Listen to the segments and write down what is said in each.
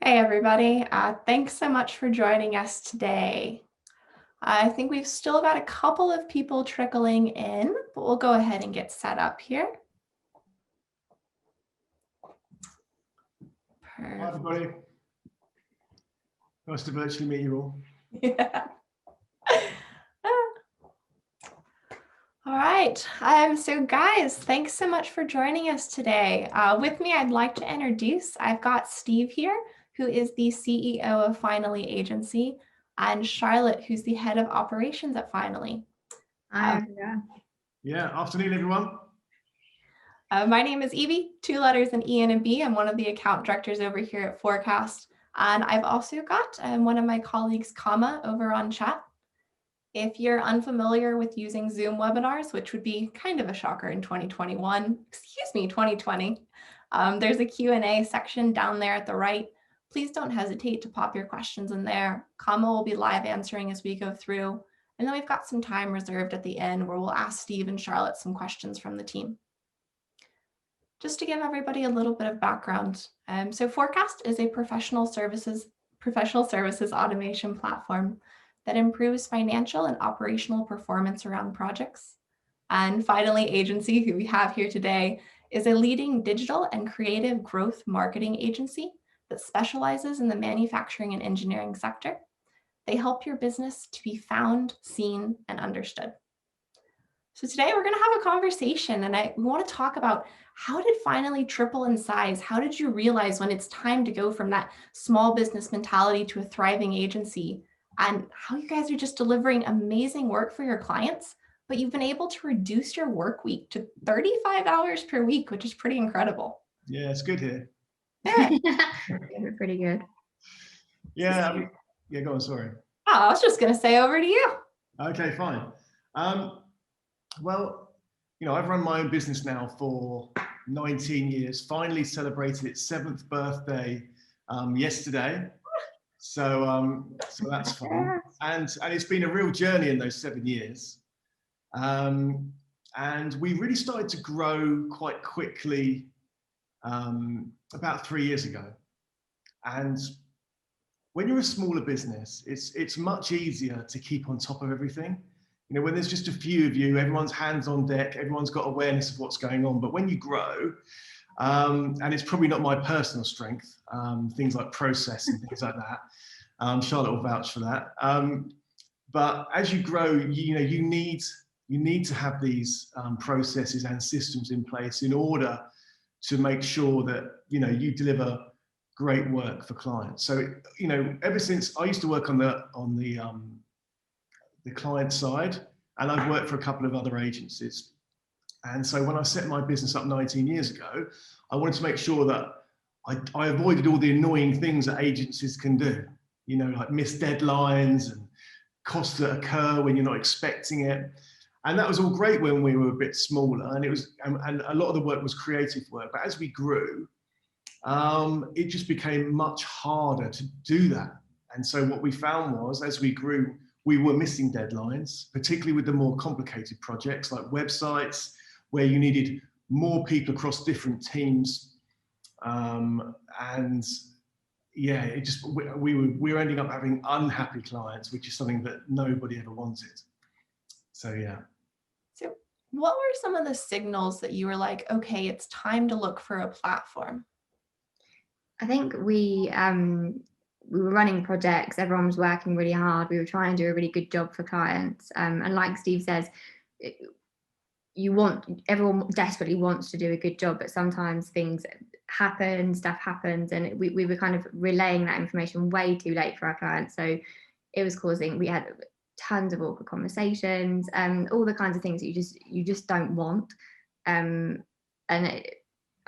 Hey everybody, thanks so much for joining us today. I think we've still got a couple of people trickling in, but we'll go ahead and get set up here. Hi, Perfect. everybody. Nice to virtually meet you all. Yeah. All right, so guys, thanks so much for joining us today. With me, I'd like to introduce, I've got Steve here, who is the CEO of Finally Agency, and Charlotte, who's the head of operations at Finally. Yeah, afternoon, everyone. My name is Evie, 2 letters in E and a B. I'm one of the account directors over here at Forecast. And I've also got one of my colleagues, Kama, over on chat. If you're unfamiliar with using Zoom webinars, which would be kind of a shocker in 2020, there's a Q&A section down there at the right. Please don't hesitate to pop your questions in there. Kama will be live answering as we go through. And then we've got some time reserved at the end where we'll ask Steve and Charlotte some questions from the team. Just to give everybody a little bit of background, so Forecast is a professional services automation platform that improves financial and operational performance around projects. And Finally Agency, who we have here today, is a leading digital and creative growth marketing agency that specializes in the manufacturing and engineering sector. They help your business to be found, seen, and understood. So today we're going to have a conversation, and we want to talk about how did Finally triple in size? How did you realize when it's time to go from that small business mentality to a thriving agency, and how you guys are just delivering amazing work for your clients, but you've been able to reduce your work week to 35 hours per week, which is pretty incredible. Yeah, it's good here. Yeah, We're pretty good. Yeah, yeah, go on, sorry. Oh, I was just going to say over to you. Okay, fine. Well, I've run my own business now for 19 years, finally celebrated its 7th birthday yesterday. So that's fun. And it's been a real journey in those 7 years. And we really started to grow quite quickly about 3 years ago. And when you're a smaller business, it's much easier to keep on top of everything. When there's just a few of you, everyone's hands on deck, everyone's got awareness of what's going on. But when you grow, and it's probably not my personal strength, things like process and things like that. Charlotte will vouch for that. But as you grow, you need to have these processes and systems in place in order to make sure that you deliver great work for clients. So ever since I used to work on the client side, and I've worked for a couple of other agencies. And so when I set my business up 19 years ago, I wanted to make sure that I avoided all the annoying things that agencies can do, like missed deadlines and costs that occur when you're not expecting it. And that was all great when we were a bit smaller, and and a lot of the work was creative work. But as we grew, it just became much harder to do that. And so what we found was, as we grew, we were missing deadlines, particularly with the more complicated projects like websites, where you needed more people across different teams. And yeah, we were ending up having unhappy clients, which is something that nobody ever wanted. So yeah. So what were some of the signals that you were like, okay, it's time to look for a platform? I think we were running projects, everyone was working really hard, we were trying to do a really good job for clients. And like Steve says, everyone desperately wants to do a good job, but sometimes things happen, stuff happens, and we were kind of relaying that information way too late for our clients. So it was we had tons of awkward conversations, all the kinds of things that you just don't want. I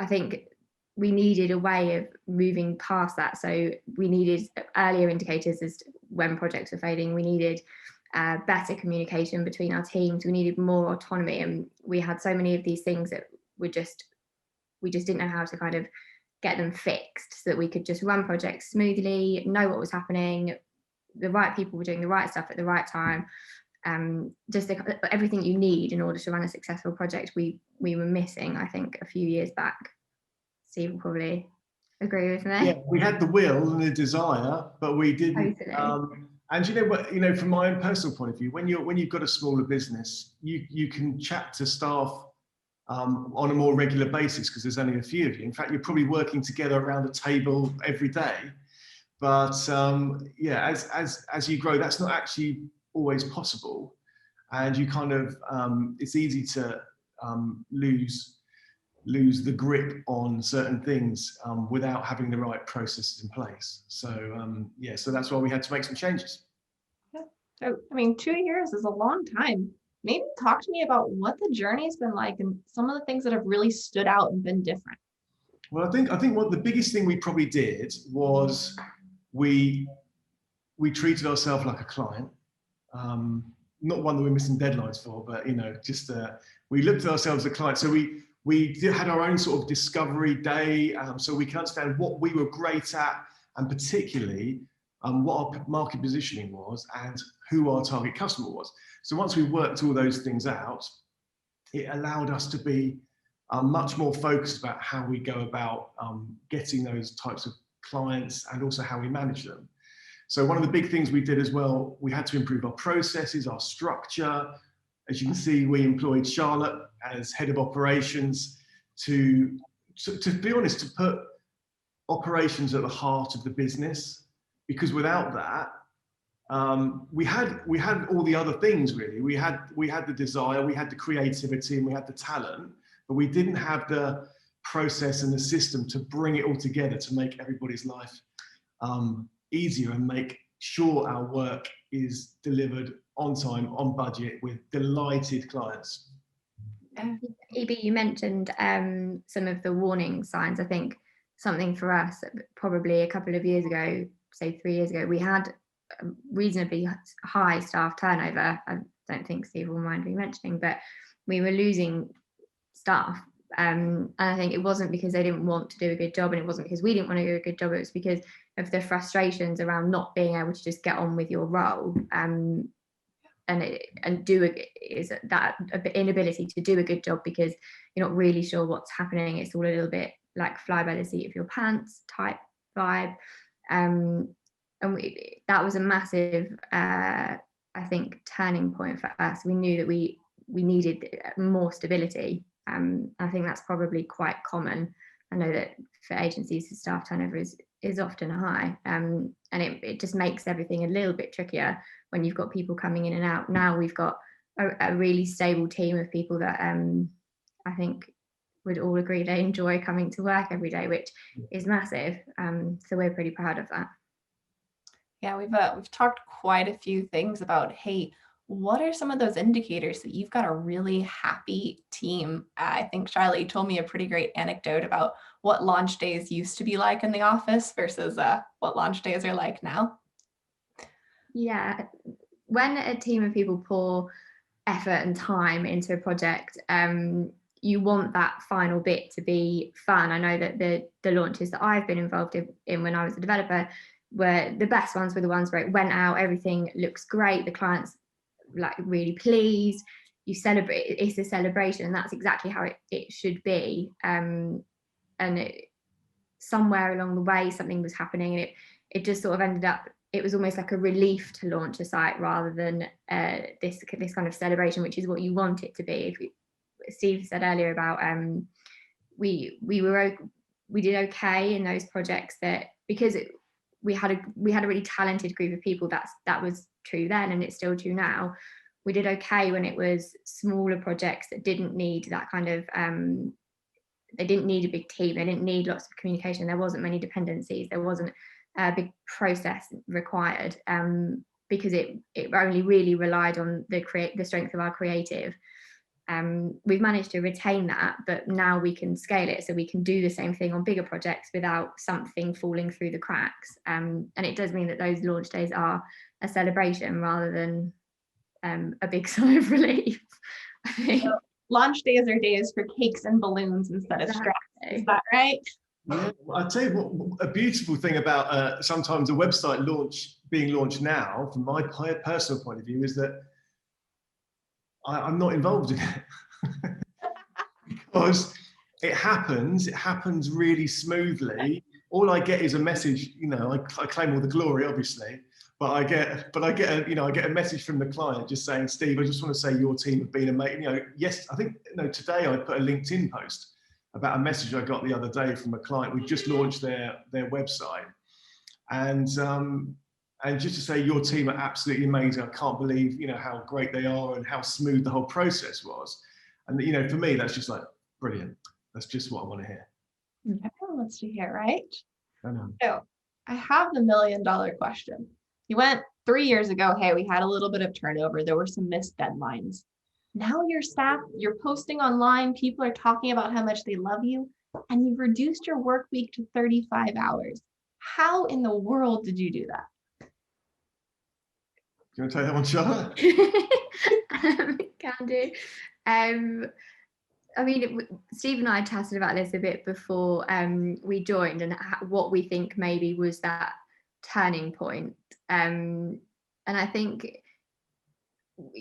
think we needed a way of moving past that. So we needed earlier indicators as to when projects were failing. We needed better communication between our teams. We needed more autonomy, and we had so many of these things that we just didn't know how to kind of get them fixed so that we could just run projects smoothly, know what was happening, the right people were doing the right stuff at the right time. Just everything you need in order to run a successful project we were missing, I think, a few years back. Steve will probably. agree with me. Yeah, we had the will and the desire, but we didn't. Totally. And you know what? You know, from my own personal point of view, when you've got a smaller business, you can chat to staff on a more regular basis because there's only a few of you. In fact, you're probably working together around a table every day. But yeah, as you grow, that's not actually always possible, and you kind of it's easy to lose the grip on certain things without having the right processes in place. So yeah, so that's why we had to make some changes. Yeah. So, I mean, 2 years is a long time. Maybe talk to me about what the journey's been like and some of the things that have really stood out and been different. Well, I think what the biggest thing we probably did was we treated ourselves like a client. Not one that we're missing deadlines for, but you know, just we looked at ourselves as a client. So we had our own sort of discovery day, so we can understand what we were great at, and particularly what our market positioning was and who our target customer was. So once we worked all those things out, it allowed us to be much more focused about how we go about getting those types of clients and also how we manage them. So one of the big things we did as well, we had to improve our processes, our structure. As you can see, we employed Charlotte as head of operations to be honest, to put operations at the heart of the business, because without that, we had all the other things really. We had the desire, we had the creativity, and we had the talent, but we didn't have the process and the system to bring it all together to make everybody's life easier and make sure our work is delivered on time, on budget, with delighted clients. EB, you mentioned some of the warning signs. I think something for us, probably a couple of years ago, say 3 years ago, we had reasonably high staff turnover. I don't think Steve will mind me mentioning, but we were losing staff. And I think it wasn't because they didn't want to do a good job, and it wasn't because we didn't want to do a good job. It was because of the frustrations around not being able to just get on with your role, and do is that inability to do a good job because you're not really sure what's happening. It's all a little bit like fly by the seat of your pants type vibe, and that was a massive, I think, turning point for us. We knew that we needed more stability. I think that's probably quite common. I know that for agencies, the staff turnover is often high, and it just makes everything a little bit trickier when you've got people coming in and out. Now we've got a really stable team of people that I think would all agree they enjoy coming to work every day, which is massive. So we're pretty proud of that. Yeah, we've talked quite a few things about, hey, what are some of those indicators that you've got a really happy team? I think, Charlotte, you told me a pretty great anecdote about what launch days used to be like in the office versus what launch days are like now. Yeah, when a team of people pour effort and time into a project, you want that final bit to be fun. I know that the launches that I've been involved in when I was a developer were the best ones, were the ones where it went out, everything looks great, the client's like really pleased, you celebrate, it's a celebration, and that's exactly how it should be. And somewhere along the way something was happening, and it just sort of ended up, it was almost like a relief to launch a site rather than this kind of celebration, which is what you want it to be. Steve said earlier about we did okay in those projects, that because we had a really talented group of people. That was true then, and it's still true now. We did okay when it was smaller projects that didn't need that kind of they didn't need a big team, they didn't need lots of communication, there wasn't many dependencies, there wasn't a big process required, because it only really relied on the strength of our creative. We've managed to retain that, but now we can scale it so we can do the same thing on bigger projects without something falling through the cracks. And it does mean that those launch days are a celebration rather than a big sigh of relief. I think. So launch days are days for cakes and balloons instead of stress. Is that right? Yeah, I'll tell you what, a beautiful thing about sometimes a website being launched now, from my personal point of view, is that I'm not involved in it because it happens really smoothly, all I get is a message. I claim all the glory, obviously, but I get a message from the client just saying, Steve, I just want to say your team have been amazing. Yes, I think today I put a LinkedIn post about a message I got the other day from a client. We just launched their website, and just to say your team are absolutely amazing. I can't believe how great they are and how smooth the whole process was. And for me, that's just like brilliant. That's just what I want to hear. Everyone wants to hear, right? I know. So I have the $1 million question. You went 3 years ago, hey, we had a little bit of turnover. There were some missed deadlines. Now your staff, you're posting online, people are talking about how much they love you, and you've reduced your work week to 35 hours. How in the world did you do that? Do you want to take that one, Charlotte? Can do. I mean, Steve and I chatted about this a bit before we joined, and what we think maybe was that turning point. And I think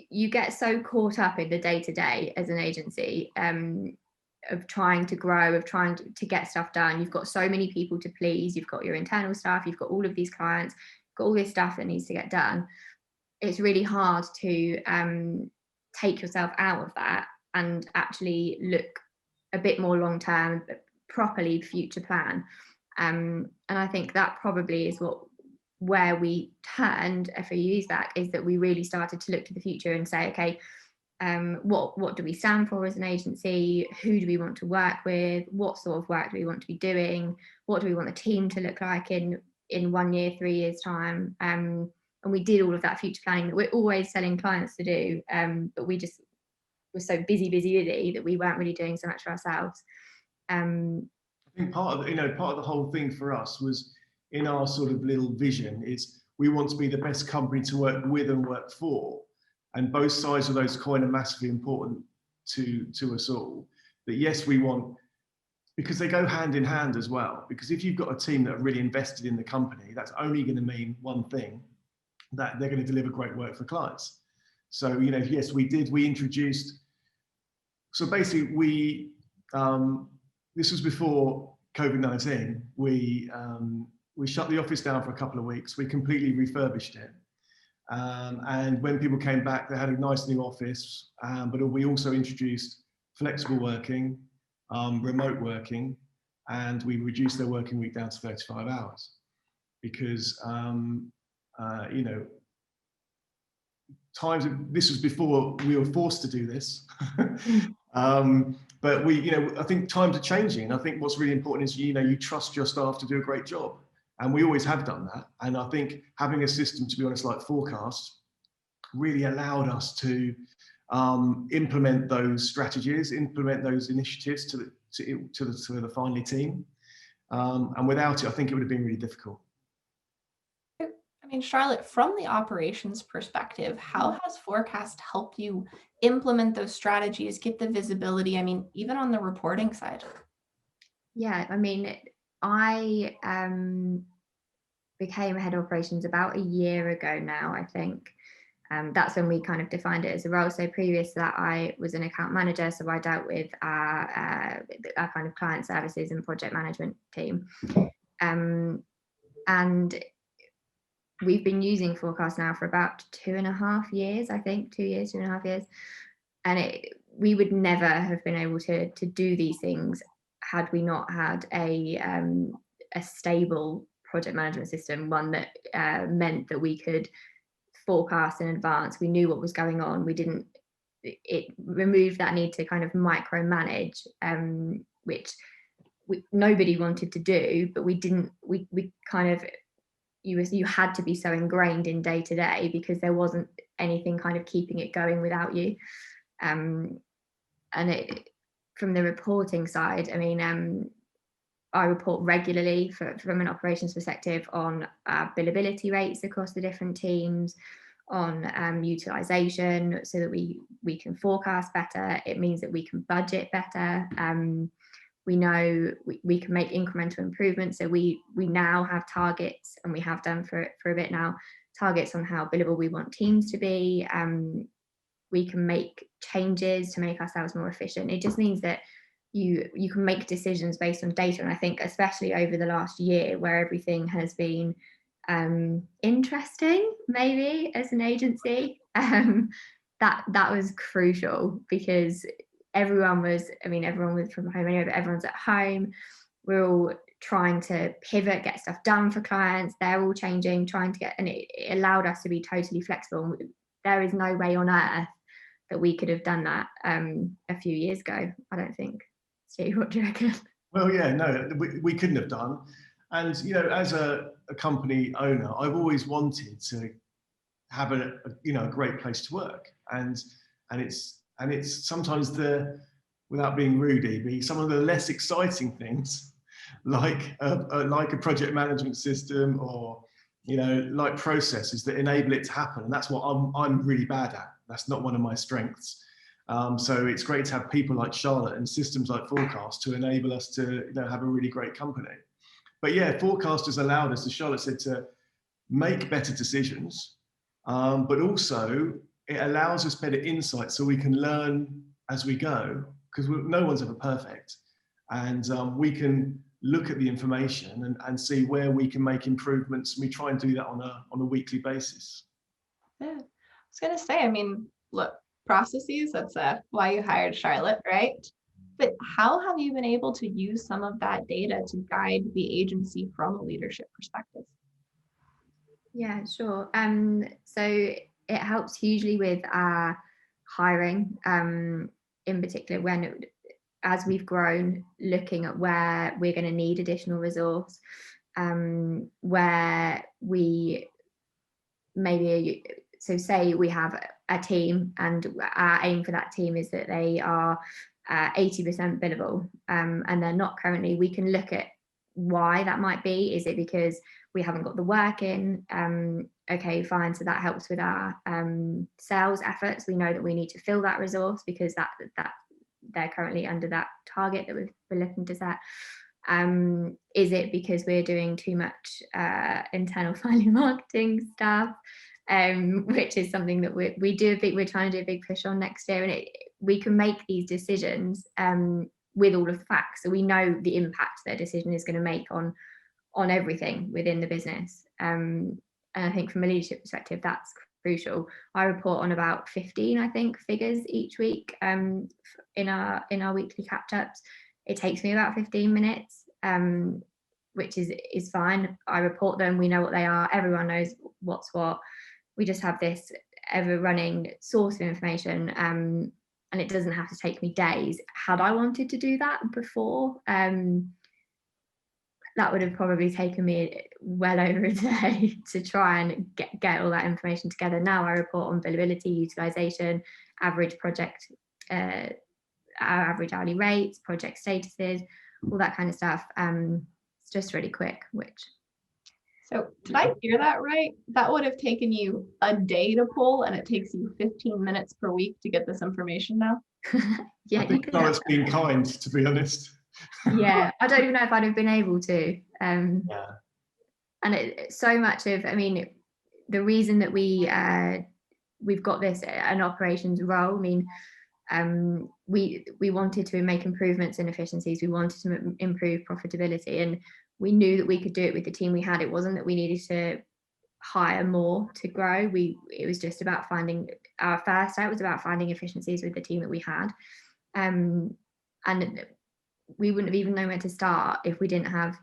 you get so caught up in the day-to-day as an agency, of trying to grow, of trying to get stuff done. You've got so many people to please. You've got your internal staff. You've got all of these clients. You've got all this stuff that needs to get done. It's really hard to take yourself out of that and actually look a bit more long term, properly future plan. And I think that probably is where we turned a few years back, is that we really started to look to the future and say, okay, what do we stand for as an agency? Who do we want to work with? What sort of work do we want to be doing? What do we want the team to look like in 1 year, 3 years time? And we did all of that future planning that we're always telling clients to do, but we just were so busy that we weren't really doing so much for ourselves. I think part of the whole thing for us was, in our sort of little vision, is we want to be the best company to work with and work for, and both sides of those coin are massively important to us all. That yes, we want, because they go hand in hand as well. Because if you've got a team that are really invested in the company, that's only going to mean one thing, that they're going to deliver great work for clients. So yes, we introduced. So basically, this was before COVID-19. We shut the office down for a couple of weeks. We completely refurbished it. And when people came back, they had a nice new office, but we also introduced flexible working, remote working, and we reduced their working week down to 35 hours because, this was before we were forced to do this. But I think times are changing. I think what's really important is, you trust your staff to do a great job. And we always have done that. And I think having a system, to be honest, like Forecast, really allowed us to implement those strategies, implement those initiatives to the Finally team. And without it, I think it would have been really difficult. I mean, Charlotte, from the operations perspective, how has Forecast helped you implement those strategies, get the visibility? I mean, even on the reporting side. Yeah, I mean, I became head of operations about a year ago now, I think. That's when we kind of defined it as a role. So previous to that, I was an account manager, so I dealt with our kind of client services and project management team. And we've been using Forecast now for about 2.5 years, I think, 2 years, 2.5 years. And we would never have been able to do these things had we not had a stable project management system, one that meant that we could forecast in advance. We knew what was going on. It removed that need to kind of micromanage, which nobody wanted to do, but we kind of, you had to be so ingrained in day to day because there wasn't anything kind of keeping it going without you. And from the reporting side, I mean, I report regularly from an operations perspective on billability rates across the different teams, on utilization, so that we can forecast better. It means that we can budget better. We know we can make incremental improvements. So we now have targets, and we have done for a bit now, targets on how billable we want teams to be. We can make changes to make ourselves more efficient. It just means that you can make decisions based on data. And I think especially over the last year, where everything has been interesting, maybe as an agency, that was crucial, because everyone was from home anyway, but everyone's at home. We're all trying to pivot, get stuff done for clients. They're all changing, and it allowed us to be totally flexible. There is no way on earth that we could have done that a few years ago, I don't think. Steve, what do you reckon? Well, yeah, no, we couldn't have done. And, as a company owner, I've always wanted to have a great place to work. And it's sometimes without being rude, Evie, some of the less exciting things, like a project management system, or like processes that enable it to happen. And that's what I'm really bad at. That's not one of my strengths. So it's great to have people like Charlotte and systems like Forecast to enable us to have a really great company. But yeah, Forecast has allowed us, as Charlotte said, to make better decisions, but also it allows us better insight so we can learn as we go, because no one's ever perfect. And we can look at the information and see where we can make improvements. And we try and do that on a weekly basis. Yeah. I was going to say, look, processes, that's why you hired Charlotte, right? But how have you been able to use some of that data to guide the agency from a leadership perspective? Yeah, sure. So it helps hugely with our hiring, in particular, as we've grown, looking at where we're going to need additional resource, where we maybe, so say we have a team and our aim for that team is that they are 80% billable, and they're not currently. We can look at why that might be. Is it because we haven't got the work in? Okay, fine. So that helps with our sales efforts. We know that we need to fill that resource because that they're currently under that target that we're looking to set. Is it because we're doing too much internal filing marketing stuff, which is something that we're trying to do a big push on next year, and we can make these decisions with all of the facts, so we know the impact their decision is going to make on everything within the business. And I think from a leadership perspective, that's crucial. I report on about 15, I think, figures each week in our weekly catch-ups. It takes me about 15 minutes, which is fine. I report them, we know what they are, everyone knows what's what. We just have this ever-running source of information, and it doesn't have to take me days. Had I wanted to do that before, that would have probably taken me well over a day to try and get all that information together. Now I report on billability, utilization, average project, our average hourly rates, project statuses, all that kind of stuff. It's just really quick, So did I hear that right? That would have taken you a day to pull, and it takes you 15 minutes per week to get this information now? Yeah, I think Charlotte's been kind, to be honest. Yeah, I don't even know if I'd have been able to. Yeah. And so much of, the reason that we've got this an operations role. We wanted to make improvements in efficiencies. We wanted to improve profitability, and we knew that we could do it with the team we had. It wasn't that we needed to hire more to grow. It was just about finding, our first out was about finding efficiencies with the team that we had, and we wouldn't have even known where to start if we didn't have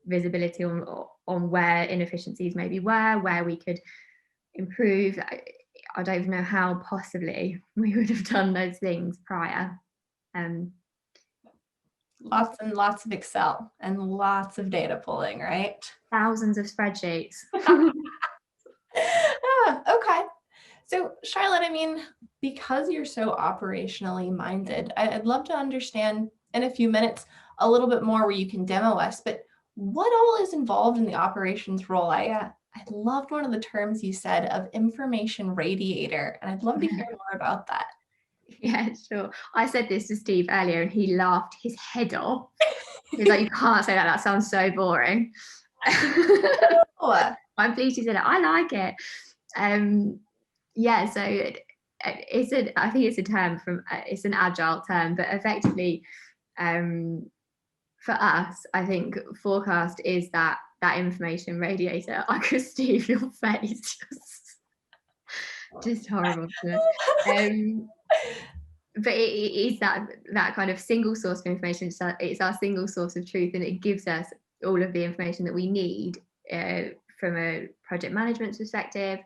visibility on where inefficiencies maybe were, where we could improve. I don't even know how possibly we would have done those things prior. Lots and lots of Excel and lots of data pulling, right? Thousands of spreadsheets. Okay. So Charlotte, because you're so operationally minded, I'd love to understand in a few minutes a little bit more where you can demo us, but what all is involved in the operations role? I loved one of the terms you said of information radiator, and I'd love to hear more about that. Yeah, sure. I said this to Steve earlier and he laughed his head off. He was like, you can't say that, that sounds so boring. I'm pleased he said it. I like it. Yeah, so I think it's a term it's an agile term, but effectively For us, I think forecast is that information radiator. I could see your face, just horrible. But it is that kind of single source of information. So it's our single source of truth, and it gives us all of the information that we need from a project management perspective,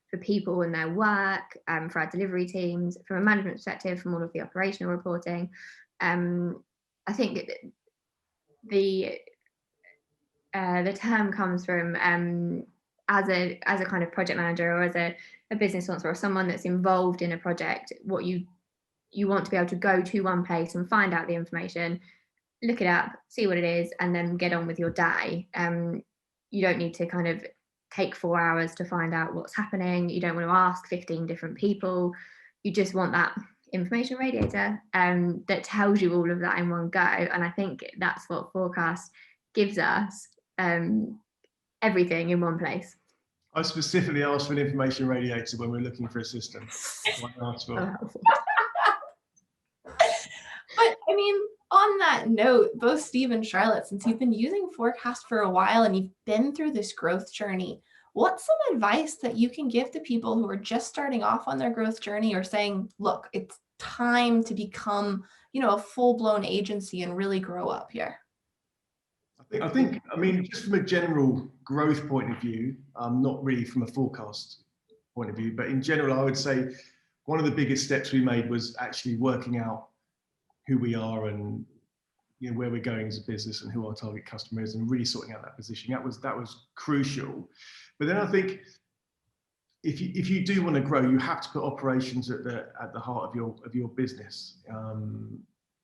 for people and their work, for our delivery teams, from a management perspective, from all of the operational reporting. I think the term comes from as a kind of project manager, or as a business sponsor, or someone that's involved in a project, what you want to be able to go to one place and find out the information, look it up, see what it is, and then get on with your day. You don't need to kind of take 4 hours to find out what's happening. You don't want to ask 15 different people. You just want that information radiator that tells you all of that in one go. And I think that's what forecast gives us, everything in one place. I specifically asked for an information radiator when we were looking for a system. But I mean, on that note, both Steve and Charlotte, since you've been using forecast for a while and you've been through this growth journey, what's some advice that you can give to people who are just starting off on their growth journey, or saying, look, it's time to become, a full-blown agency and really grow up here? I mean, just from a general growth point of view, not really from a forecast point of view, but in general, I would say one of the biggest steps we made was actually working out who we are and where we're going as a business and who our target customer is, and really sorting out that position. That was crucial. But then I think if you do want to grow, you have to put operations at the heart of your business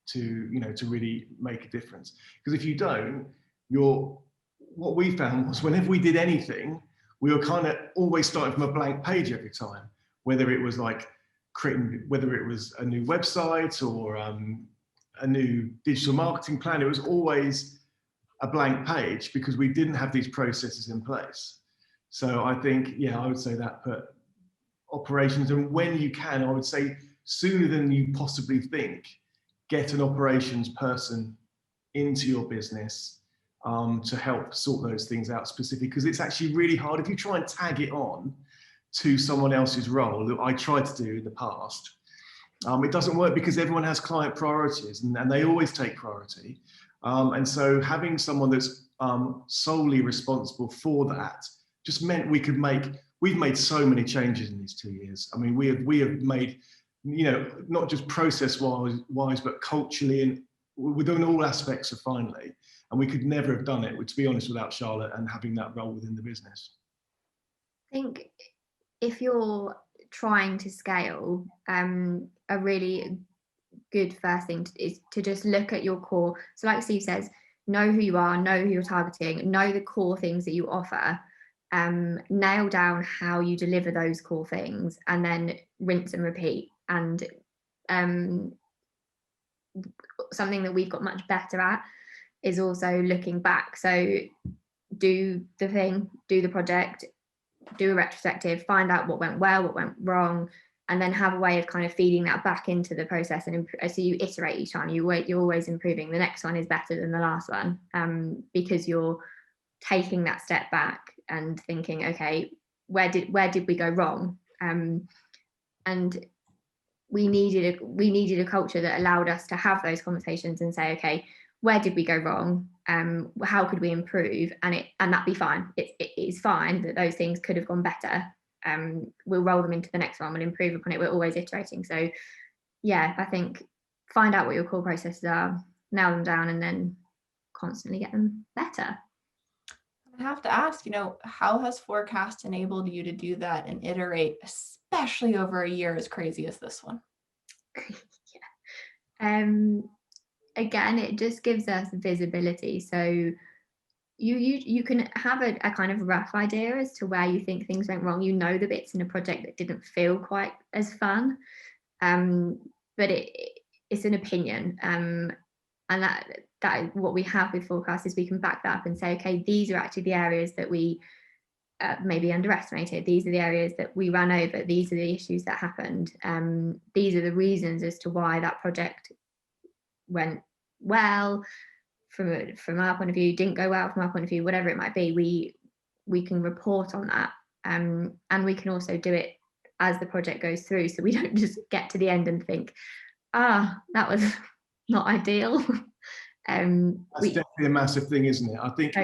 to really make a difference. Because if you don't, what we found was whenever we did anything, we were kind of always starting from a blank page every time, whether it was like whether it was a new website or a new digital marketing plan. It was always a blank page because we didn't have these processes in place. So I think, I would say that, put operations, and when you can, I would say sooner than you possibly think, get an operations person into your business to help sort those things out specifically, because it's actually really hard if you try and tag it on to someone else's role that I tried to do in the past. It doesn't work because everyone has client priorities and they always take priority. And so having someone that's solely responsible for that just meant we've made so many changes in these 2 years. I mean, we have made, not just process wise, but culturally, and we're doing all aspects of Finally. And we could never have done it, to be honest, without Charlotte and having that role within the business. I think if you're trying to scale, a really good first thing is to just look at your core. So like Steve says, know who you are, know who you're targeting, know the core things that you offer, nail down how you deliver those core things, and then rinse and repeat. And something that we've got much better at is also looking back. So do the thing, do the project, do a retrospective, find out what went well, what went wrong, and then have a way of kind of feeding that back into the process. And so you iterate each time, you're always improving. The next one is better than the last one, because you're taking that step back and thinking, okay, where did we go wrong? And we needed a culture that allowed us to have those conversations and say, okay, where did we go wrong? How could we improve? And that be fine. It is fine that those things could have gone better. We'll roll them into the next one. We'll improve upon it. We're always iterating. So yeah, I think find out what your core processes are, nail them down, and then constantly get them better. I have to ask, how has forecast enabled you to do that and iterate, especially over a year as crazy as this one? Yeah. Again, it just gives us visibility. So you can have a kind of rough idea as to where you think things went wrong. The bits in a project that didn't feel quite as fun, but it's an opinion. And that what we have with forecast is we can back that up and say, okay, these are actually the areas that we maybe underestimated. These are the areas that we ran over. These are the issues that happened. These are the reasons as to why that project went well from our point of view, didn't go well from our point of view, whatever it might be, we can report on that, and we can also do it as the project goes through, so we don't just get to the end and think, that was not ideal. That's definitely a massive thing, isn't it? I think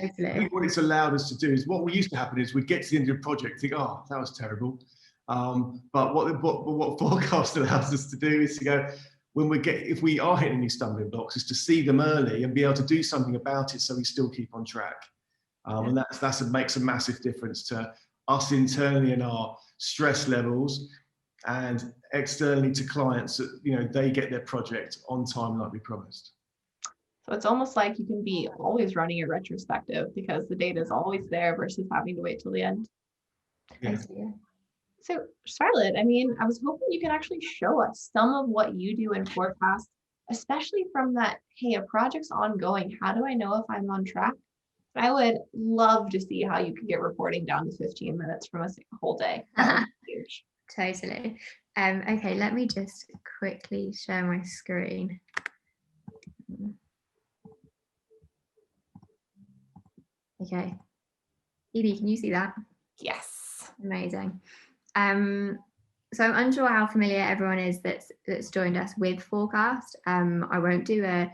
what it's allowed us to do is, what we used to happen is we'd get to the end of the project, think, that was terrible. But what forecast allows us to do is to go, if we are hitting these stumbling blocks, is to see them early and be able to do something about it, so we still keep on track. And that makes a massive difference to us internally and our stress levels, and externally to clients that they get their project on time like we promised. So it's almost like you can be always running a retrospective because the data is always there versus having to wait till the end. Yeah. So Charlotte, I mean, I was hoping you can actually show us some of what you do in forecast, especially from that, hey, a project's ongoing, how do I know if I'm on track? I would love to see how you could get reporting down to 15 minutes from a whole day. That would be huge. Totally. Okay, let me just quickly share my screen. Okay. Evie, can you see that? Yes. Amazing. So I'm unsure how familiar everyone is that's joined us with forecast. I won't do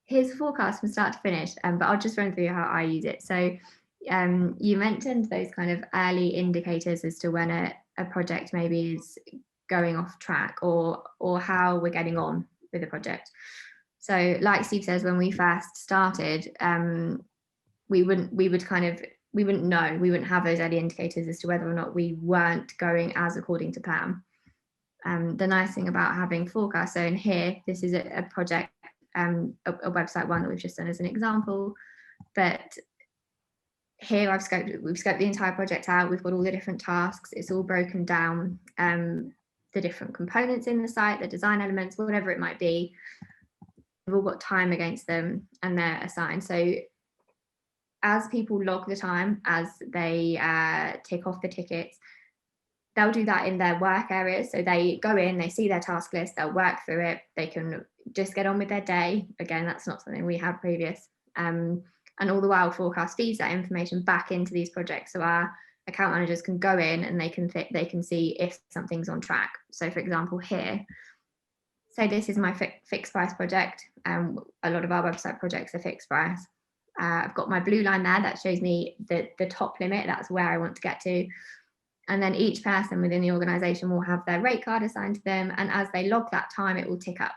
here's a forecast from start to finish, but I'll just run through how I use it. So you mentioned those kind of early indicators as to when a project maybe is going off track, or how we're getting on with the project. So like Steve says, when we first started, we wouldn't know, we wouldn't have those early indicators as to whether or not we weren't going as according to plan. The nice thing about having forecast, so in here, this is a project, a website one that we've just done as an example, but here we've scoped the entire project out. We've got all the different tasks. It's all broken down, the different components in the site, the design elements, whatever it might be. We've all got time against them and they're assigned. So as people log the time, as they tick off the tickets, they'll do that in their work areas. So they go in, they see their task list, they'll work through it, they can just get on with their day. Again, that's not something we had previous. And all the while, forecast feeds that information back into these projects. So our account managers can go in and they can see if something's on track. So for example, here, say this is my fixed price project. A lot of our website projects are fixed price. I've got my blue line there that shows me the top limit. That's where I want to get to. And then each person within the organization will have their rate card assigned to them. And as they log that time, it will tick up.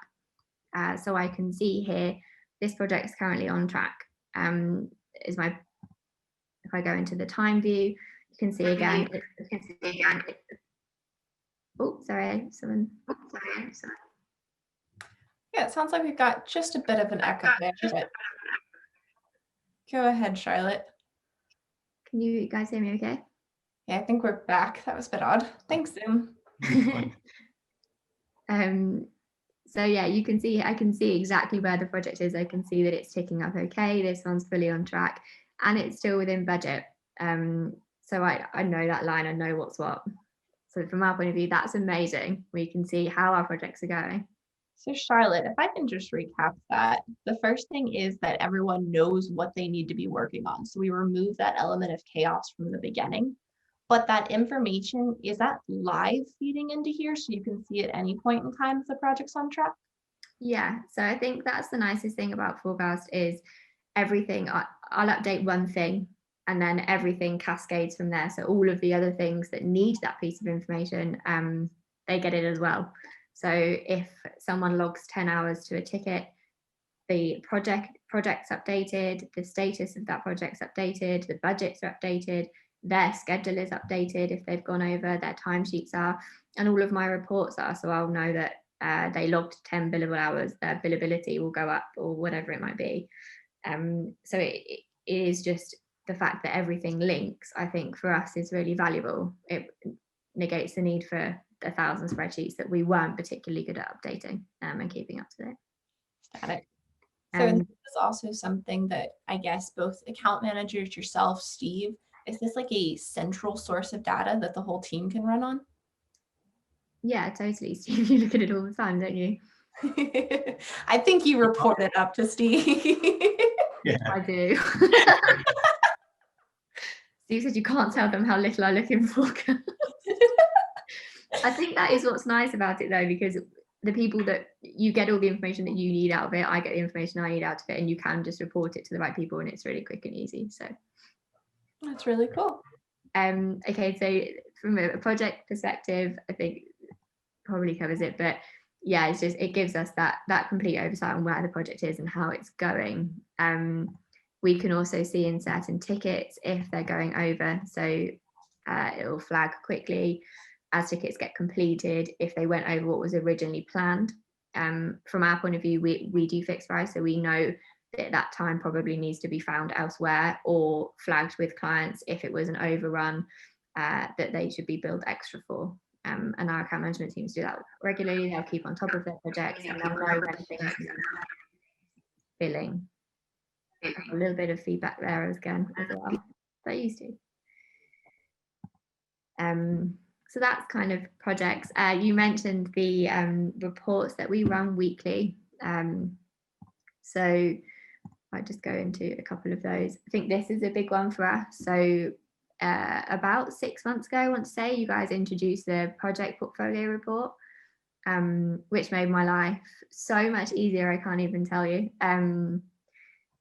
So I can see here, this project is currently on track. If I go into the time view, you can see again. Oh, sorry, someone. Yeah, it sounds like we've got just a bit of an echo there, but go ahead, Charlotte. Can you guys hear me okay? Yeah, I think we're back. That was a bit odd. Thanks, Zoom. So yeah, you can see, I can see exactly where the project is. I can see that it's ticking up okay. This one's fully on track and it's still within budget. So I know that line, I know what's what. So from our point of view, that's amazing. We can see how our projects are going. So Charlotte, if I can just recap that, the first thing is that everyone knows what they need to be working on. So we remove that element of chaos from the beginning. But that information, is that live feeding into here so you can see at any point in time if the project's on track? Yeah, so I think that's the nicest thing about forecast is everything, I'll update one thing and then everything cascades from there. So all of the other things that need that piece of information, they get it as well. So if someone logs 10 hours to a ticket, the project's updated, the status of that project's updated, the budgets are updated, their schedule is updated if they've gone over, their timesheets are, and all of my reports are. So I'll know that they logged 10 billable hours, their billability will go up or whatever it might be. So it is just the fact that everything links, I think for us is really valuable. It negates the need for 1,000 spreadsheets that we weren't particularly good at updating and keeping up to date. Got it. So this is also something that I guess both account managers, yourself, Steve, is this like a central source of data that the whole team can run on? Yeah, totally. Steve, you look at it all the time, don't you? I think you reported up to Steve. Yeah. I do. Steve said you can't tell them how little I look in forecast. I think that is what's nice about it though, because the people that you get all the information that you need out of it, I get the information I need out of it, and you can just report it to the right people, and it's really quick and easy. So That's really cool. okay, so from a project perspective, I think probably covers it, but yeah, it's just, it gives us that complete oversight on where the project is and how it's going. We can also see in certain tickets if they're going over, so it will flag quickly as tickets get completed if they went over what was originally planned. From our point of view, we do fixed price, so we know that that time probably needs to be found elsewhere or flagged with clients if it was an overrun that they should be billed extra for. And our account management teams do that regularly. They'll keep on top of their projects and they'll know when things are billing. A little bit of feedback there again as well. They used to. So that's kind of projects. You mentioned the reports that we run weekly. So I'll just go into a couple of those. I think this is a big one for us. So about 6 months ago, I want to say, you guys introduced the project portfolio report, which made my life so much easier, I can't even tell you.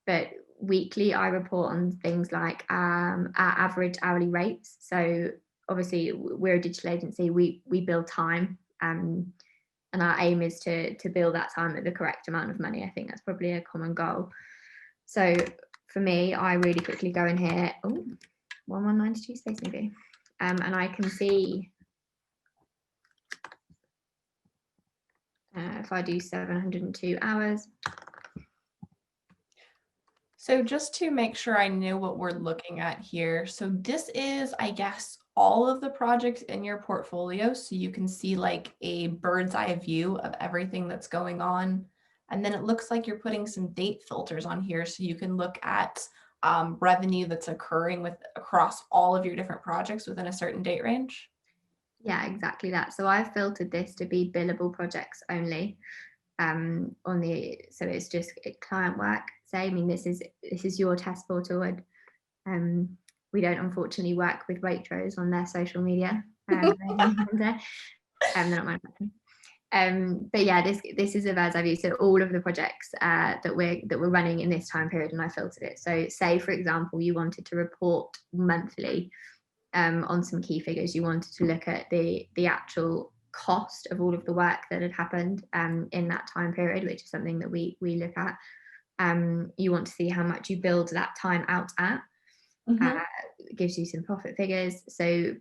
But weekly, I report on things like our average hourly rates. So obviously, we're a digital agency, we bill time, and our aim is to bill that time at the correct amount of money. I think that's probably a common goal. So for me, I really quickly go in here, 1192 space maybe, and I can see if I do 702 hours. So just to make sure I know what we're looking at here. So this is, I guess, all of the projects in your portfolio. So you can see like a bird's eye view of everything that's going on. And then it looks like you're putting some date filters on here so you can look at revenue that's occurring across all of your different projects within a certain date range. Yeah, exactly that. So I've filtered this to be billable projects only. So it's just client work. So I mean, this is your test portal, and we don't unfortunately work with Waitrose on their social media. They're not manufacturing. But yeah, this is a bird's eye view. So all of the projects that we're running in this time period, and I filtered it. So say, for example, you wanted to report monthly on some key figures. You wanted to look at the actual cost of all of the work that had happened in that time period, which is something that we look at. You want to see how much you build that time out at. It gives you some profit figures. So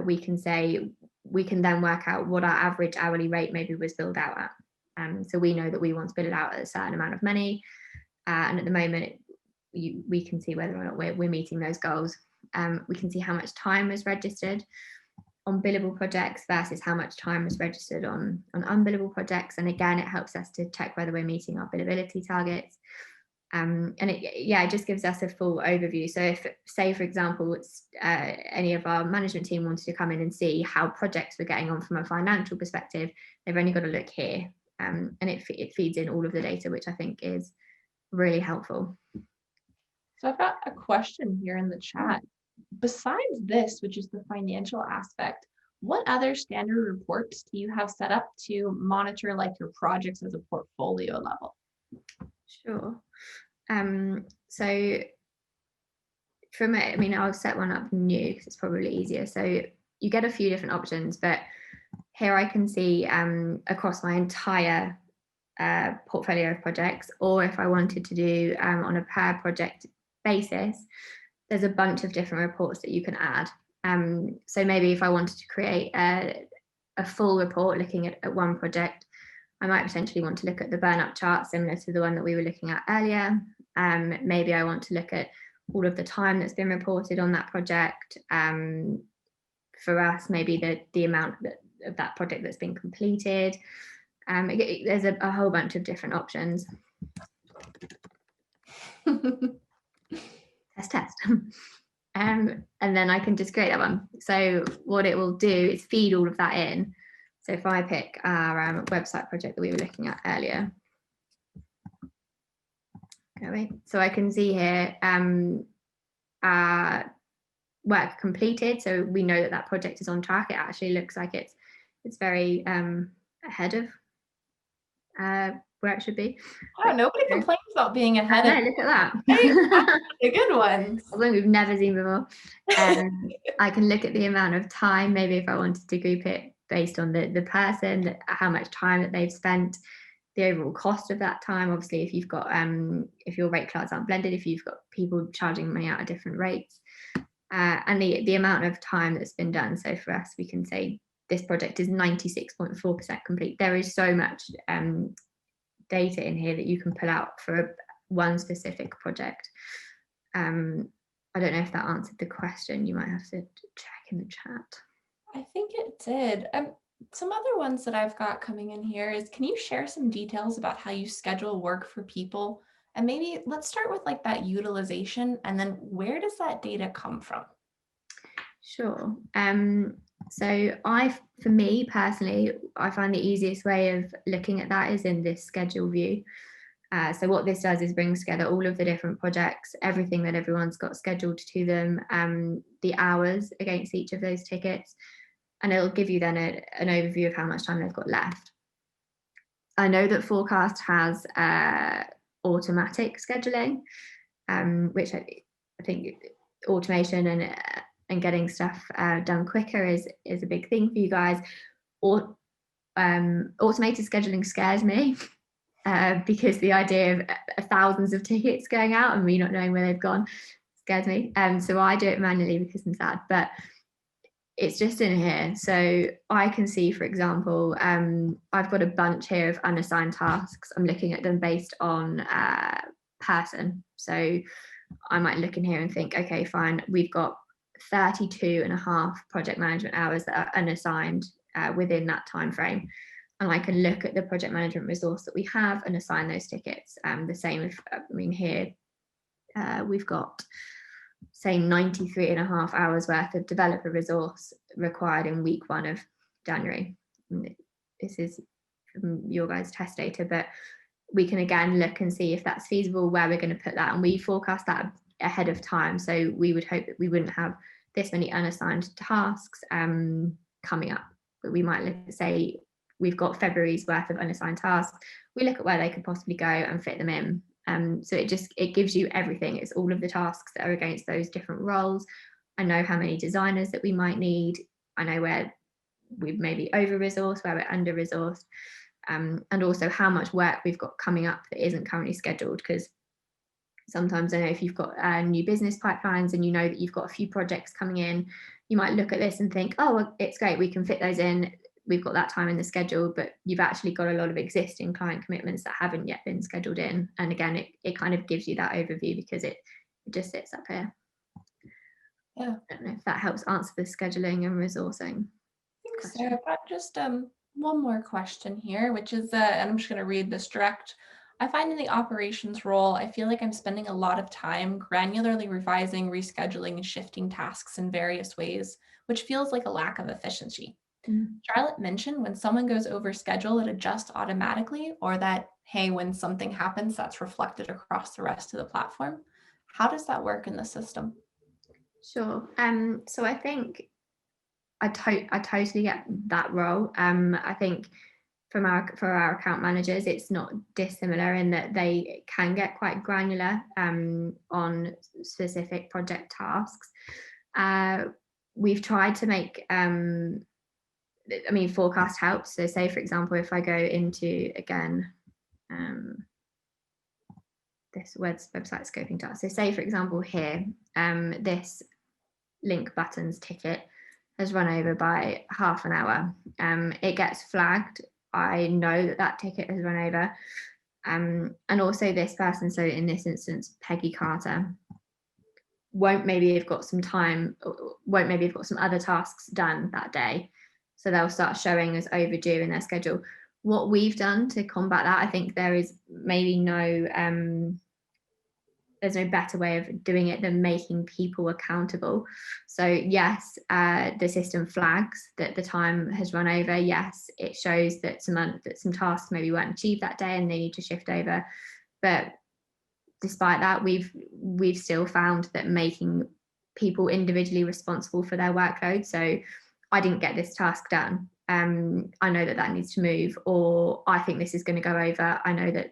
we can then work out what our average hourly rate maybe was billed out at. So we know that we want to bill it out at a certain amount of money. And at the moment, we can see whether or not we're meeting those goals. We can see how much time was registered on billable projects versus how much time was registered on unbillable projects. And again, it helps us to check whether we're meeting our billability targets. And it just gives us a full overview. So if, say, for example, any of our management team wanted to come in and see how projects were getting on from a financial perspective, they've only got to look here. And it feeds in all of the data, which I think is really helpful. So I've got a question here in the chat. Besides this, which is the financial aspect, what other standard reports do you have set up to monitor like your projects as a portfolio level? Sure. So I'll set one up new because it's probably easier. So you get a few different options, but here I can see across my entire portfolio of projects, or if I wanted to do on a per project basis, there's a bunch of different reports that you can add. So maybe if I wanted to create a full report looking at one project, I might potentially want to look at the burn up chart similar to the one that we were looking at earlier. Maybe I want to look at all of the time that's been reported on that project. For us, maybe the amount of that project that's been completed. There's a whole bunch of different options. Test. And then I can just create that one. So what it will do is feed all of that in. So if I pick our website project that we were looking at earlier, so I can see here work completed. So we know that that project is on track. It actually looks like it's very ahead of where it should be. Wow, nobody complains about being ahead No, of. look at that. The good ones. Something we've never seen before. I can look at the amount of time, maybe if I wanted to group it based on the person, how much time that they've spent, the overall cost of that time. Obviously, if you've got if your rate cards aren't blended, if you've got people charging money out at different rates, and the amount of time that's been done. So for us, we can say this project is 96.4% complete. There is so much data in here that you can pull out for one specific project. I don't know if that answered the question. You might have to check in the chat. I think it did. Some other ones that I've got coming in here is, can you share some details about how you schedule work for people? And maybe let's start with like that utilization, and then where does that data come from? Sure. So for me personally, I find the easiest way of looking at that is in this schedule view. So what this does is brings together all of the different projects, everything that everyone's got scheduled to them, the hours against each of those tickets, and it'll give you then an overview of how much time they've got left. I know that Forecast has automatic scheduling, which I think automation and getting stuff done quicker is a big thing for you guys. Or automated scheduling scares me. Because the idea of thousands of tickets going out and me not knowing where they've gone scares me. So I do it manually because I'm sad, but it's just in here. So I can see, for example, I've got a bunch here of unassigned tasks. I'm looking at them based on person. So I might look in here and think, okay, fine, we've got 32.5 project management hours that are unassigned within that time frame. And I can look at the project management resource that we have and assign those tickets. The same if, here, we've got, say, 93.5 hours worth of developer resource required in week 1 of January. This is from your guys' test data, but we can again look and see if that's feasible, where we're going to put that. And we forecast that ahead of time. So we would hope that we wouldn't have this many unassigned tasks coming up, but we might say, we've got February's worth of unassigned tasks. We look at where they could possibly go and fit them in. So it gives you everything. It's all of the tasks that are against those different roles. I know how many designers that we might need. I know where we've maybe over-resourced, where we're under-resourced, and also how much work we've got coming up that isn't currently scheduled. Because sometimes I know if you've got new business pipelines and you know that you've got a few projects coming in, you might look at this and think, oh, it's great, we can fit those in. We've got that time in the schedule, but you've actually got a lot of existing client commitments that haven't yet been scheduled in. And again, it kind of gives you that overview because it just sits up here. Yeah. I don't know if that helps answer the scheduling and resourcing. I think so. I've got just one more question here, which is, and I'm just going to read this direct. I find in the operations role, I feel like I'm spending a lot of time granularly revising, rescheduling, and shifting tasks in various ways, which feels like a lack of efficiency. Charlotte mentioned when someone goes over schedule, it adjusts automatically, or that, hey, when something happens, that's reflected across the rest of the platform. How does that work in the system? Sure. So I think I totally get that role. I think for our account managers, it's not dissimilar in that they can get quite granular on specific project tasks. We've tried to make forecast helps. So say, for example, if I go into, again, this website scoping task. So say, for example, here, this link buttons ticket has run over by half an hour. It gets flagged. I know that ticket has run over. And also this person, so in this instance, Peggy Carter, won't maybe have got some other tasks done that day. So they'll start showing as overdue in their schedule. What we've done to combat that, I think there is maybe no there's no better way of doing it than making people accountable. So yes, the system flags that the time has run over. Yes, it shows that some tasks maybe weren't achieved that day and they need to shift over. But despite that, we've still found that making people individually responsible for their workload. So I didn't get this task done. I know that needs to move, or I think this is going to go over. I know that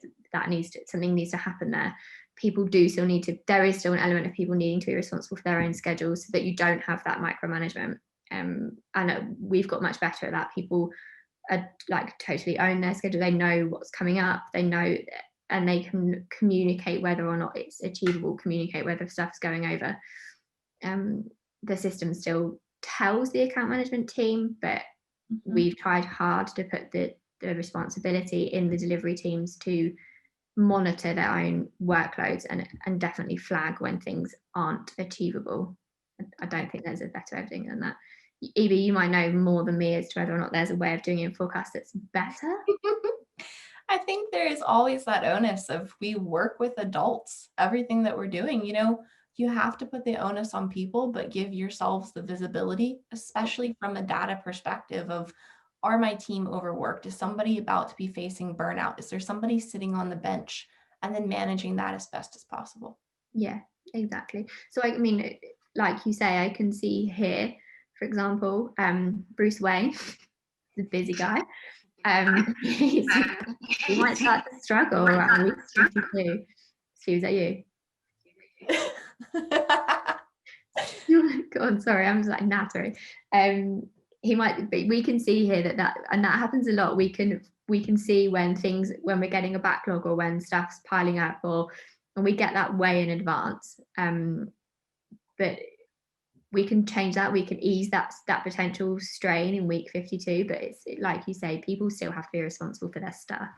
something needs to happen there. People do still need to, there is still an element of people needing to be responsible for their own schedules so that you don't have that micromanagement. And we've got much better at that. People are like totally own their schedule. They know what's coming up. They know, and they can communicate whether or not it's achievable, communicate whether stuff's going over. The system still tells the account management team, but we've tried hard to put the responsibility in the delivery teams to monitor their own workloads and definitely flag when things aren't achievable. I don't think there's a better way of doing it than that. Evie, you might know more than me as to whether or not there's a way of doing it in forecast that's better. I think there is always that onus of, we work with adults. Everything that we're doing, you have to put the onus on people, but give yourselves the visibility, especially from a data perspective of, are my team overworked? Is somebody about to be facing burnout? Is there somebody sitting on the bench? And then managing that as best as possible. Yeah, exactly. So I mean, like you say, I can see here, for example, Bruce Wayne, the busy guy. He might start to struggle around week 52. Steve, is that you? God, sorry, I'm just like nattering. He might be, we can see here that and that happens a lot. We can see when we're getting a backlog or when stuff's piling up, and we get that way in advance. But we can change that. We can ease that potential strain in week 52. But it's like you say, people still have to be responsible for their stuff.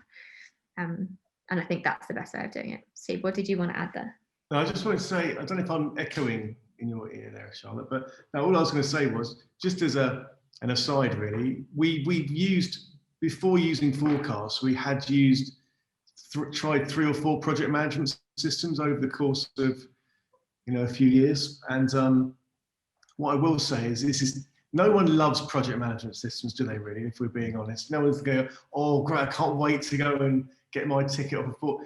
And I think that's the best way of doing it. Steve, what did you want to add there? No, I just want to say, I don't know if I'm echoing in your ear there, Charlotte, but no, all I was going to say was, just as an aside really, we've used, before using forecasts, we had tried 3 or 4 project management systems over the course of a few years. And what I will say is no one loves project management systems, do they really, if we're being honest? No one's going, oh great, I can't wait to go and get my ticket off a foot.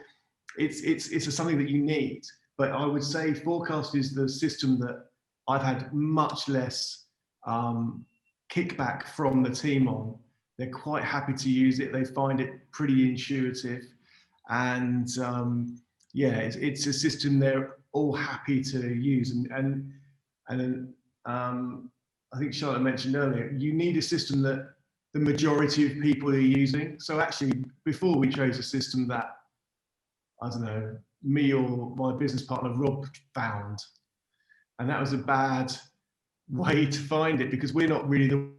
It's something that you need. But I would say forecast is the system that I've had much less kickback from the team on. They're quite happy to use it. They find it pretty intuitive. And it's a system they're all happy to use. And I think Charlotte mentioned earlier, you need a system that the majority of people are using. So actually, before we chose a system that, I don't know, me or my business partner Rob found, and that was a bad way to find it because we're not really the.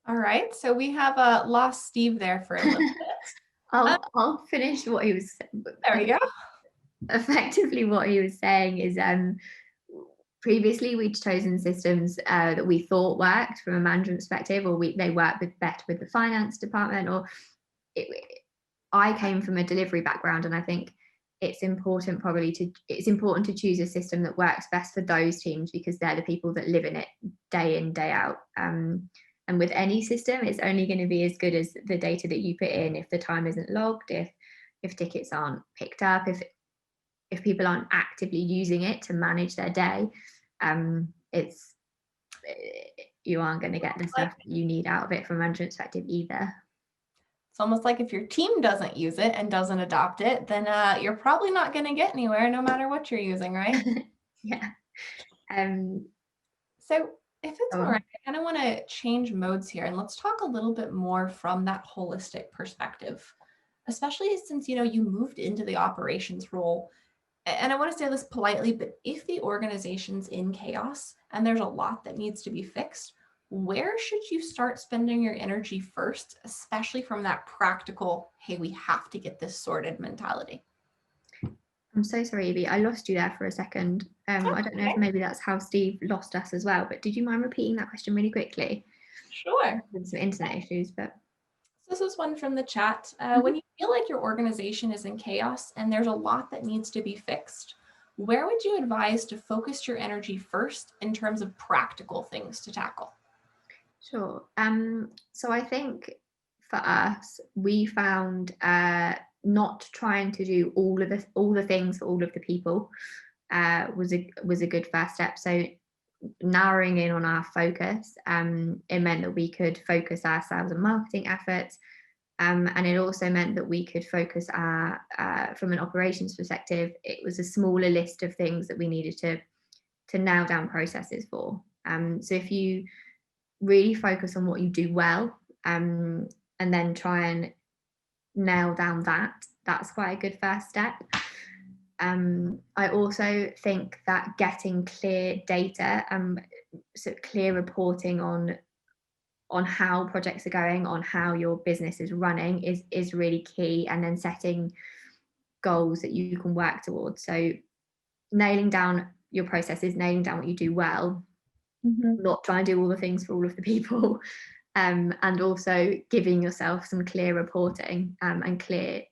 All right, so we have lost Steve there for a little bit. I'll finish what he was saying. There we go. Effectively, what he was saying is, previously we'd chosen systems that we thought worked from a management perspective, or they worked better with the finance department, or I came from a delivery background, and I think it's important to choose a system that works best for those teams because they're the people that live in it day in, day out. And with any system, it's only going to be as good as the data that you put in. If the time isn't logged, if tickets aren't picked up, if people aren't actively using it to manage their day, you aren't going to get the stuff that you need out of it from a management perspective either. It's almost like if your team doesn't use it and doesn't adopt it, then you're probably not going to get anywhere no matter what you're using, right? Yeah. So if it's all right, I kind of want to change modes here and let's talk a little bit more from that holistic perspective, especially since, you moved into the operations role. And I want to say this politely, but if the organization's in chaos and there's a lot that needs to be fixed, where should you start spending your energy first, especially from that practical, hey, we have to get this sorted mentality? I'm so sorry, Evie. I lost you there for a second. I don't know if maybe that's how Steve lost us as well, but did you mind repeating that question really quickly? Sure. With some internet issues, but. This is one from the chat. When you feel like your organization is in chaos and there's a lot that needs to be fixed, where would you advise to focus your energy first in terms of practical things to tackle? Sure. So I think for us, we found not trying to do all the things for all of the people was a good first step. So narrowing in on our focus, it meant that we could focus our sales and marketing efforts, and it also meant that we could focus our from an operations perspective. It was a smaller list of things that we needed to nail down processes for. So if you really focus on what you do well, and then try and nail down that's quite a good first step. I also think that getting clear data, so clear reporting on how projects are going, on how your business is running is really key, and then setting goals that you can work towards. So nailing down your processes, nailing down what you do well, not trying to do all the things for all of the people, and also giving yourself some clear reporting, and clear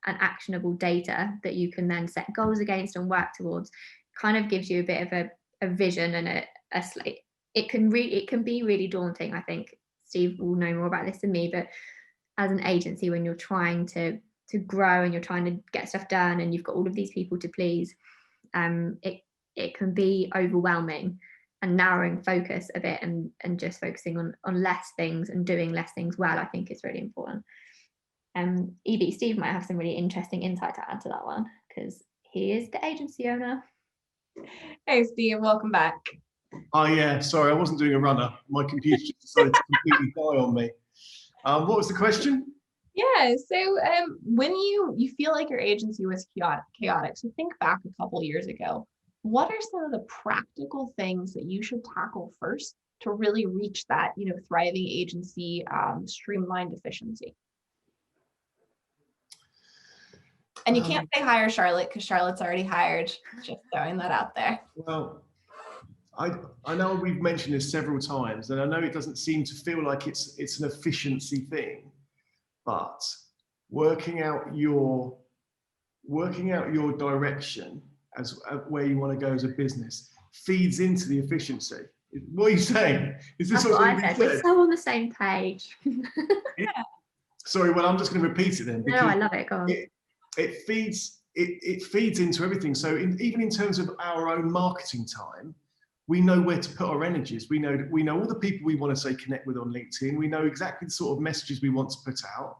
and actionable data that you can then set goals against and work towards. Kind of gives you a bit of a vision and a slate. It can be really daunting. I think Steve will know more about this than me, but as an agency, when you're trying to grow and you're trying to get stuff done and you've got all of these people to please, it can be overwhelming. And narrowing focus a bit and just focusing on less things and doing less things well, I think is really important. Evie, Steve might have some really interesting insight to add to that one, because he is the agency owner. Hey, Steve, welcome back. Oh yeah, sorry, I wasn't doing a runner. My computer just decided to completely die on me. What was the question? Yeah, so when you feel like your agency was chaotic, so think back a couple years ago, what are some of the practical things that you should tackle first to really reach that, thriving agency, streamlined efficiency? And you can't say hire Charlotte because Charlotte's already hired, just throwing that out there. Well, I know we've mentioned this several times, and I know it doesn't seem to feel like it's an efficiency thing, but working out your direction as where you want to go as a business feeds into the efficiency. What are you saying? Is this That's what I said? We're so on the same page. Yeah. Sorry, well, I'm just going to repeat it then. No, I love it. Go on. It feeds into everything. So even in terms of our own marketing time, we know where to put our energies. We know all the people we want to say connect with on LinkedIn. We know exactly the sort of messages we want to put out.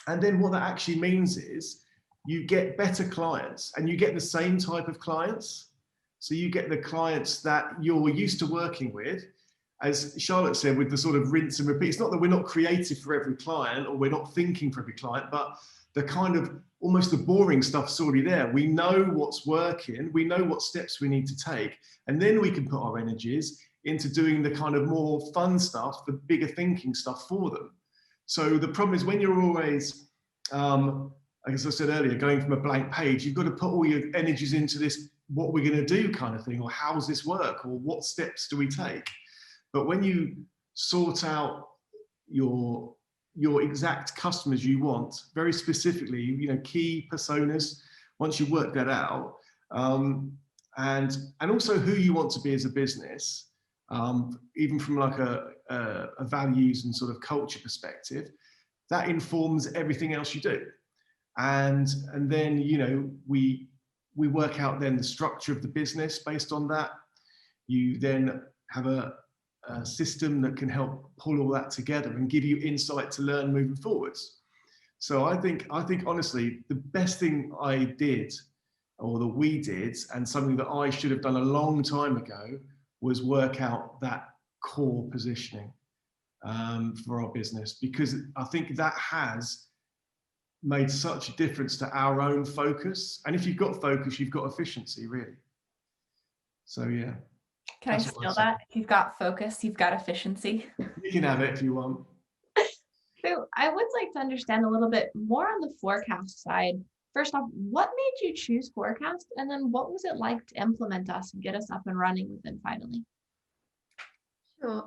And then what that actually means is you get better clients, and you get the same type of clients. So you get the clients that you're used to working with, as Charlotte said, with the sort of rinse and repeat. It's not that we're not creative for every client, or we're not thinking for every client, but the kind of almost the boring stuff's already there. We know what's working, we know what steps we need to take, and then we can put our energies into doing the kind of more fun stuff, the bigger thinking stuff for them. So the problem is when you're always, as I said earlier, going from a blank page, you've got to put all your energies into this, what we're going to do kind of thing, or how does this work, or what steps do we take? But when you sort out your exact customers you want, very specifically, key personas, once you work that out, and also who you want to be as a business, even from like a values and sort of culture perspective, that informs everything else you do. And then, we work out then the structure of the business based on that. You then have a system that can help pull all that together and give you insight to learn moving forwards. So I think honestly, the best thing I did, or that we did, and something that I should have done a long time ago, was work out that core positioning for our business, because I think that has made such a difference to our own focus. And if you've got focus, you've got efficiency, really. So yeah. Can I steal that? If you've got focus, you've got efficiency. You can have it if you want. So I would like to understand a little bit more on the forecast side. First off, what made you choose forecast? And then what was it like to implement us and get us up and running with them finally? Sure.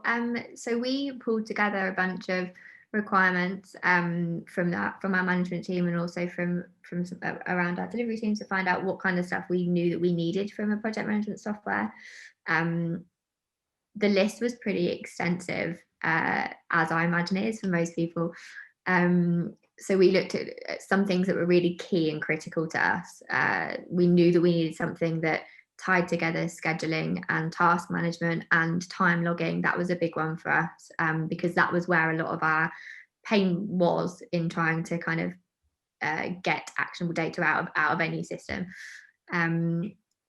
So we pulled together a bunch of requirements from our management team, and also from around our delivery teams, to find out what kind of stuff we knew that we needed from a project management software. The list was pretty extensive, as I imagine it is for most people. So we looked at some things that were really key and critical to us. We knew that we needed something that tied together scheduling and task management and time logging. That was a big one for us, because that was where a lot of our pain was in trying to kind of get actionable data out of any system.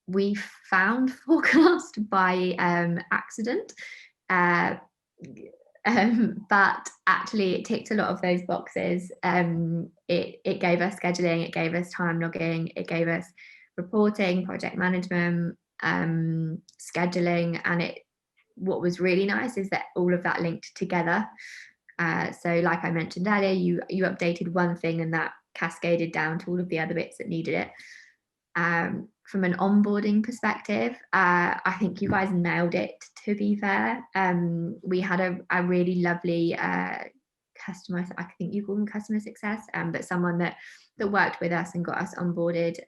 We found Forecast by accident, but actually it ticked a lot of those boxes. It gave us scheduling, it gave us time logging, it gave us reporting, project management, scheduling, and what was really nice is that all of that linked together. So like I mentioned earlier, you updated one thing and that cascaded down to all of the other bits that needed it. From an onboarding perspective, I think you guys nailed it, to be fair. We had a really lovely customer, I think you call them customer success, but someone that worked with us and got us onboarded.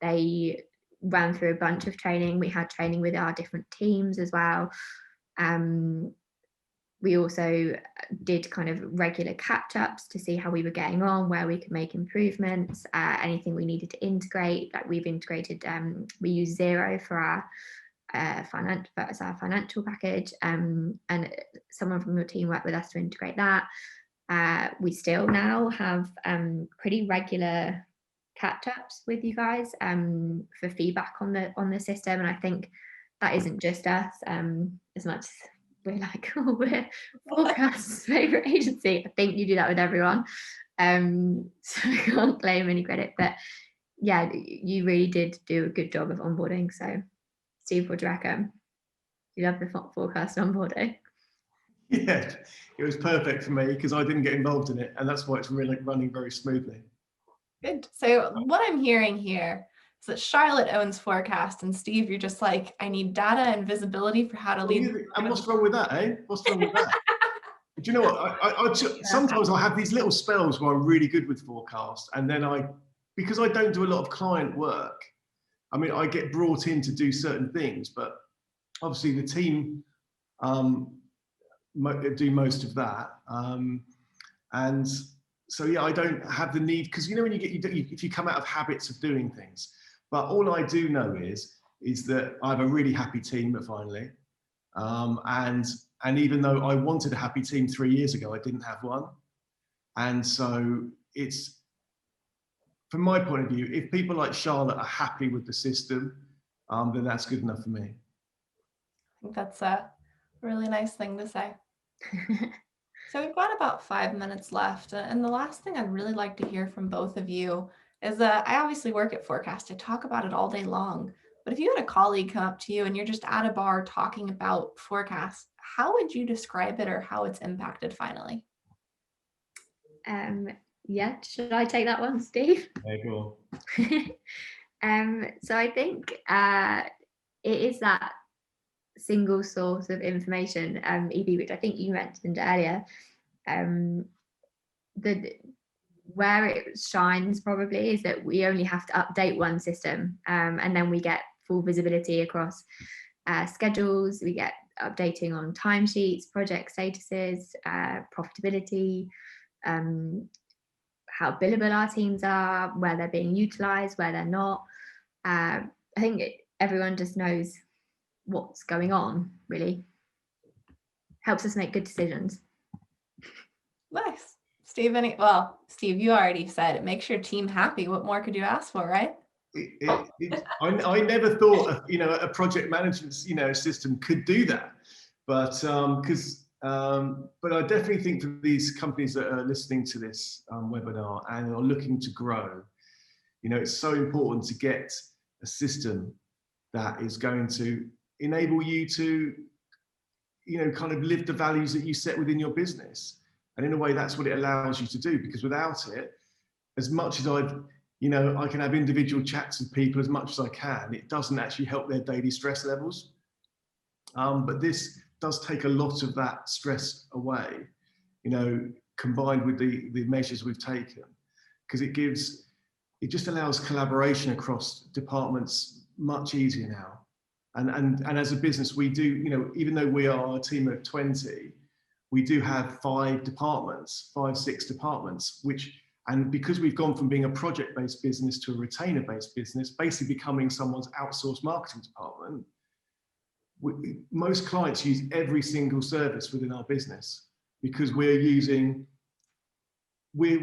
They ran through a bunch of training. We had training with our different teams as well. We also did kind of regular catch-ups to see how we were getting on, where we could make improvements, anything we needed to integrate. Like we've integrated, we use Xero for our financial package, and someone from your team worked with us to integrate that. We still now have pretty regular catch-ups with you guys for feedback on the system, and I think that isn't just us. As much as we're like, oh, we're Forecast's favourite agency, I think you do that with everyone. So I can't claim any credit, but yeah, you really did do a good job of onboarding. So Steve, what do you reckon? You love the Forecast onboarding? Yeah, it was perfect for me because I didn't get involved in it, and that's why it's really running very smoothly. Good. So what I'm hearing here is that Charlotte owns Forecast, and Steve, you're just like, I need data and visibility for how to lead. And what's wrong with that, eh? What's wrong with that? Do you know what? Sometimes I have these little spells where I'm really good with Forecast, and then because I don't do a lot of client work, I mean, I get brought in to do certain things, but obviously the team do most of that. And so, yeah, I don't have the need, because you know, when if you come out of habits of doing things, but all I do know is that I have a really happy team at Finally. And even though I wanted a happy team 3 years ago, I didn't have one. And so it's, from my point of view, if people like Charlotte are happy with the system, then that's good enough for me. I think that's a really nice thing to say. So we've got about 5 minutes left. And the last thing I'd really like to hear from both of you is that I obviously work at Forecast. I talk about it all day long. But if you had a colleague come up to you and you're just at a bar talking about Forecast, how would you describe it or how it's impacted Finally? Yeah, should I take that one, Steve? Yeah, go on. So I think it is that single source of information, EB, which I think you mentioned earlier. Where it shines probably is that we only have to update one system, and then we get full visibility across schedules. We get updating on timesheets, project statuses, profitability, how billable our teams are, where they're being utilised, where they're not. I think everyone just knows what's going on, really. Helps us make good decisions. Nice. Steve, Steve, you already said it makes your team happy. What more could you ask for, right? I never thought a project management system could do that, but I definitely think for these companies that are listening to this webinar and are looking to grow, it's so important to get a system that is going to enable you to kind of live the values that you set within your business. And in a way, that's what it allows you to do, because without it, as much as I can have individual chats with people as much as I can, it doesn't actually help their daily stress levels. But this does take a lot of that stress away. you know, combined with the measures we've taken, because it just allows collaboration across departments much easier now. And as a business, we do, you know, even though we are a team of 20, we do have 5 departments, 5, 6 departments, and because we've gone from being a project-based business to a retainer-based business, basically becoming someone's outsourced marketing department, most clients use every single service within our business because we're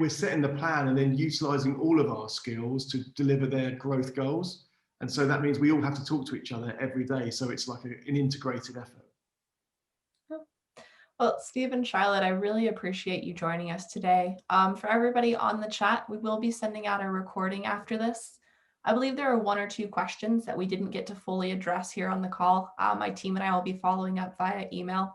setting the plan and then utilizing all of our skills to deliver their growth goals. And so that means we all have to talk to each other every day. So it's like an integrated effort. Well, Steve and Charlotte, I really appreciate you joining us today. For everybody on the chat, we will be sending out a recording after this. I believe there are 1 or 2 questions that we didn't get to fully address here on the call. My team and I will be following up via email.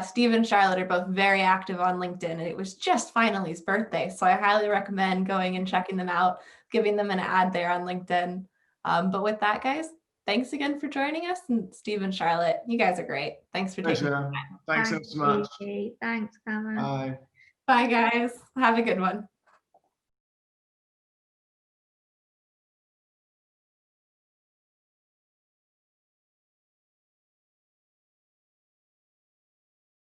Steve and Charlotte are both very active on LinkedIn, and it was just finally his birthday. So I highly recommend going and checking them out, giving them an ad there on LinkedIn. But with that, guys, thanks again for joining us. And Steve and Charlotte, you guys are great. Thanks for taking the time. Thanks so much. Thanks, Cameron. Bye. Bye, guys. Have a good one.